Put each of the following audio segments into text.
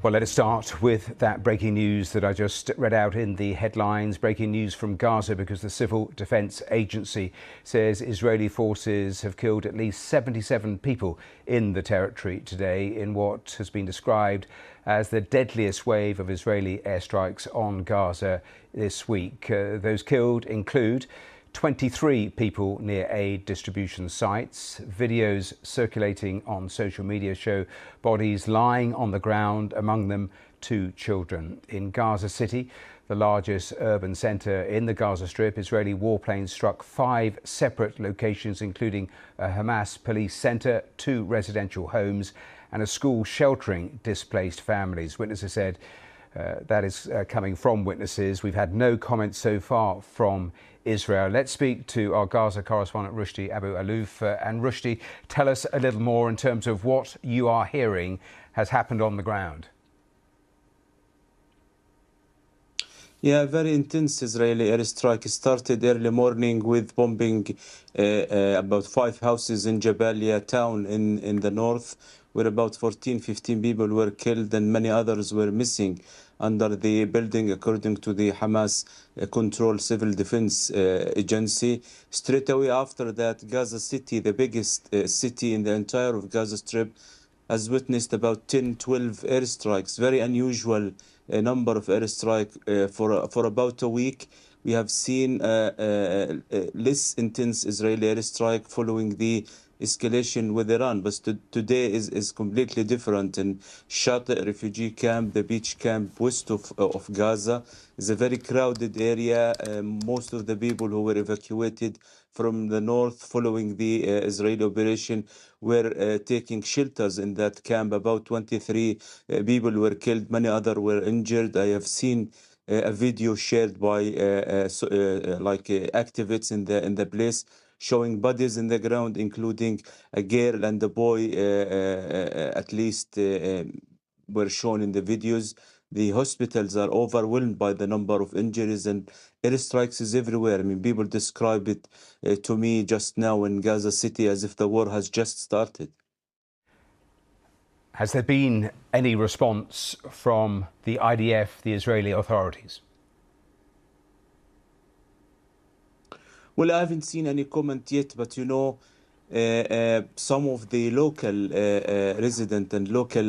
Well, let us start with that breaking news that I just read out in the headlines. Breaking news from Gaza, because the Civil Defense Agency says Israeli forces have killed at least 77 people in the territory today in what has been described as the deadliest wave of Israeli airstrikes on Gaza this week. Those killed include 23 people near aid distribution sites. Videos circulating on social media show bodies lying on the ground, among them 2 children. In Gaza City, the largest urban centre in the Gaza Strip, Israeli warplanes struck 5 separate locations, including a Hamas police centre, 2 residential homes and a school sheltering displaced families. Witnesses said that is coming from witnesses. We've had no comments so far from Israel. Let's speak to our Gaza correspondent Rushdie Abu Alouf. And Rushdie, tell us a little more in terms of what you are hearing has happened on the ground. Yeah, very intense Israeli airstrike started early morning with bombing about 5 houses in Jabalia town in the north, where about 15 people were killed and many others were missing under the building, according to the Hamas-controlled civil defense agency. Straight away after that, Gaza City, the biggest city in the entire of Gaza Strip, has witnessed about 10-12 airstrikes. Very unusual number of airstrike for about a week. We have seen less intense Israeli airstrike following the escalation with Iran, but today is completely different. In Shati refugee camp, the beach camp west of Gaza, is a very crowded area. Most of the people who were evacuated from the north following the Israeli operation were taking shelters in that camp. About 23 people were killed, many others were injured. I have seen a video shared by activists in the place, showing bodies in the ground, including a girl and a boy, at least were shown in the videos. The hospitals are overwhelmed by the number of injuries, and airstrikes is everywhere. I mean, people describe it to me just now in Gaza City as if the war has just started. Has there been any response from the IDF, the Israeli authorities? Well, I haven't seen any comment yet, but you know, some of the local resident and local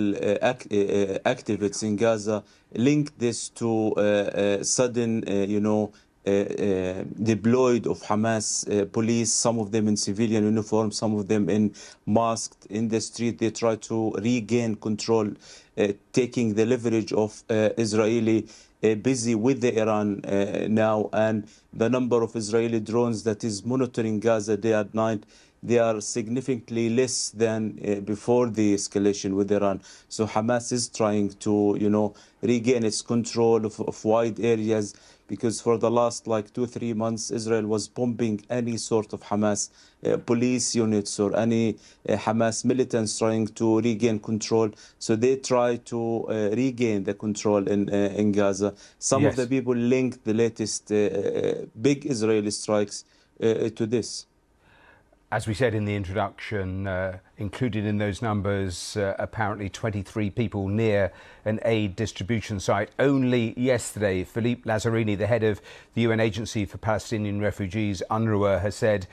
activists in Gaza linked this to sudden, deployed of Hamas police, some of them in civilian uniform, some of them in masked in the street. They try to regain control, taking the leverage of Israeli busy with the Iran now, and the number of Israeli drones that is monitoring Gaza day and night, they are significantly less than before the escalation with Iran. So Hamas is trying to, regain its control of wide areas, because for the last 2-3 months, Israel was bombing any sort of Hamas police units or any Hamas militants trying to regain control. So they try to regain the control in Gaza. Some of the people linked the latest big Israeli strikes to this. As we said in the introduction, included in those numbers, apparently 23 people near an aid distribution site. Only yesterday, Philippe Lazzarini, the head of the UN Agency for Palestinian Refugees, UNRWA, has said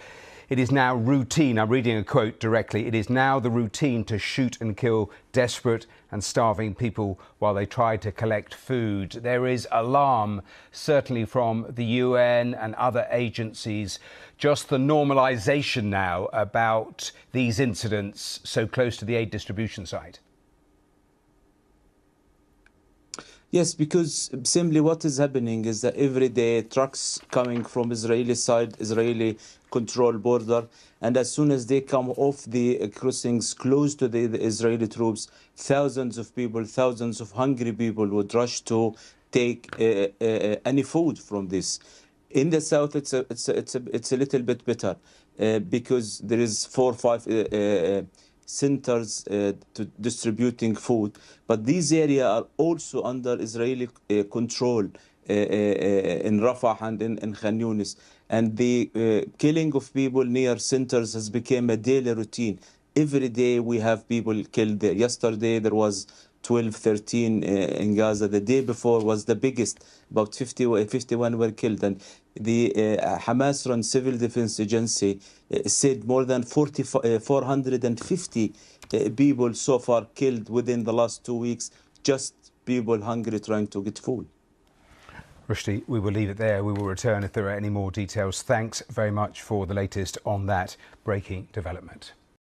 it is now routine. I'm reading a quote directly. It is now the routine to shoot and kill desperate and starving people while they try to collect food. There is alarm, certainly from the UN and other agencies, just the normalization now about these incidents so close to the aid distribution site. Yes, because simply what is happening is that every day trucks coming from Israeli side, Israeli control border, and as soon as they come off the crossings close to the Israeli troops, thousands of people, thousands of hungry people would rush to take any food from this. In the south, it's a little bit better because there is 4 or 5 centers to distributing food, but these areas are also under Israeli control in Rafah and in Khan Yunis, and the killing of people near centers has become a daily routine. Every day we have people killed there. Yesterday there was 12, 13 in Gaza. The day before was the biggest, about 51 were killed. And the Hamas-run Civil Defense Agency said more than 450 people so far killed within the last 2 weeks, just people hungry trying to get food. Rushdie, we will leave it there. We will return if there are any more details. Thanks very much for the latest on that breaking development.